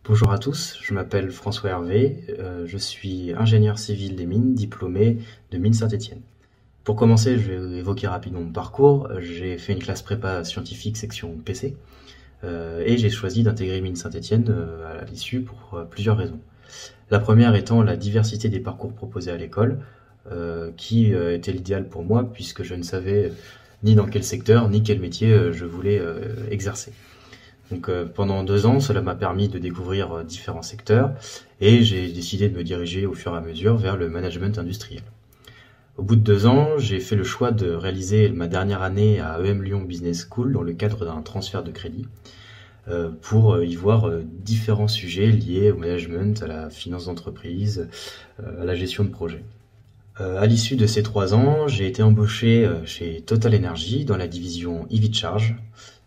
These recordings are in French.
Bonjour à tous, je m'appelle François Hervé, je suis ingénieur civil des mines, diplômé de Mines Saint-Étienne. Pour commencer, je vais évoquer rapidement mon parcours. J'ai fait une classe prépa scientifique section PC et j'ai choisi d'intégrer Mines Saint-Étienne à l'issue pour plusieurs raisons. La première étant la diversité des parcours proposés à l'école, qui était l'idéal pour moi puisque je ne savais ni dans quel secteur ni quel métier je voulais exercer. Donc pendant 2 ans, cela m'a permis de découvrir différents secteurs et j'ai décidé de me diriger au fur et à mesure vers le management industriel. Au bout de 2 ans, j'ai fait le choix de réaliser ma dernière année à EM Lyon Business School dans le cadre d'un transfert de crédit pour y voir différents sujets liés au management, à la finance d'entreprise, à la gestion de projet. À l'issue de ces 3 ans, j'ai été embauché chez Total Energy dans la division EV Charge.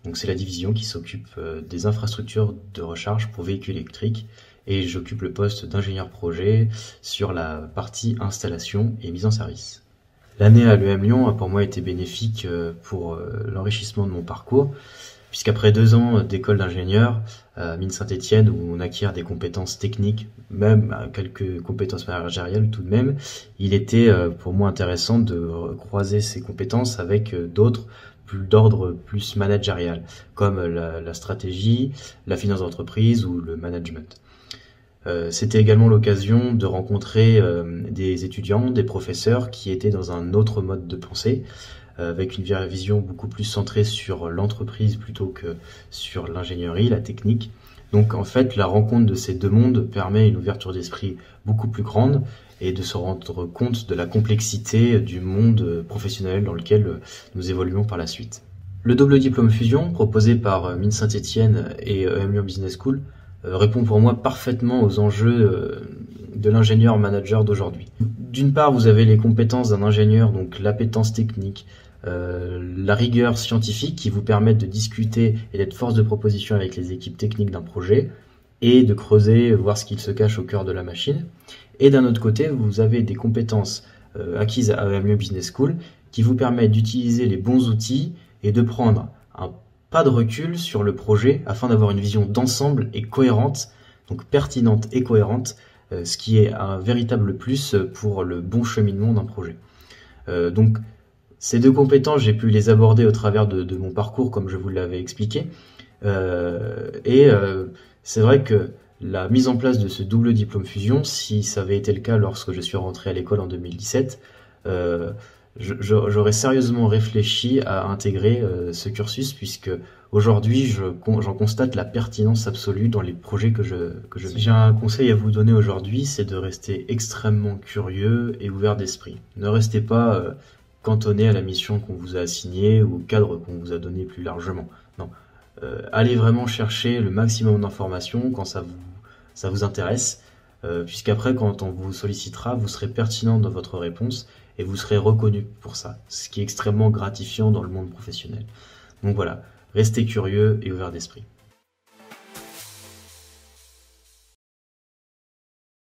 Donc c'est la division qui s'occupe des infrastructures de recharge pour véhicules électriques et j'occupe le poste d'ingénieur projet sur la partie installation et mise en service. L'année à l'EM Lyon a pour moi été bénéfique pour l'enrichissement de mon parcours, puisqu'après 2 ans d'école d'ingénieur à Mines Saint-Étienne où on acquiert des compétences techniques, même quelques compétences managériales tout de même, il était pour moi intéressant de croiser ces compétences avec d'autres d'ordre plus managérial, comme la stratégie, la finance d'entreprise ou le management. C'était également l'occasion de rencontrer des étudiants, des professeurs qui étaient dans un autre mode de pensée, avec une vision beaucoup plus centrée sur l'entreprise plutôt que sur l'ingénierie, la technique. Donc en fait, la rencontre de ces deux mondes permet une ouverture d'esprit beaucoup plus grande et de se rendre compte de la complexité du monde professionnel dans lequel nous évoluons par la suite. Le double diplôme fusion proposé par Mines Saint-Étienne et EM Lyon Business School répond pour moi parfaitement aux enjeux de l'ingénieur manager d'aujourd'hui. D'une part, vous avez les compétences d'un ingénieur, donc l'appétence technique, la rigueur scientifique qui vous permettent de discuter et d'être force de proposition avec les équipes techniques d'un projet et de creuser, voir ce qu'il se cache au cœur de la machine. Et d'un autre côté, vous avez des compétences acquises à EM Lyon Business School qui vous permettent d'utiliser les bons outils et de prendre un pas de recul sur le projet afin d'avoir une vision d'ensemble et cohérente, donc pertinente et cohérente, ce qui est un véritable plus pour le bon cheminement d'un projet. Donc ces deux compétences, j'ai pu les aborder au travers de mon parcours comme je vous l'avais expliqué. C'est vrai que la mise en place de ce double diplôme fusion, si ça avait été le cas lorsque je suis rentré à l'école en 2017, j'aurais sérieusement réfléchi à intégrer ce cursus puisque aujourd'hui j'en constate la pertinence absolue dans les projets que je mène. Si j'ai un conseil à vous donner aujourd'hui, c'est de rester extrêmement curieux et ouvert d'esprit. Ne restez pas cantonné à la mission qu'on vous a assignée ou au cadre qu'on vous a donné plus largement. Non. Allez vraiment chercher le maximum d'informations quand ça vous intéresse, puisqu'après, quand on vous sollicitera, vous serez pertinent dans votre réponse et vous serez reconnu pour ça, ce qui est extrêmement gratifiant dans le monde professionnel. Donc voilà, restez curieux et ouvert d'esprit.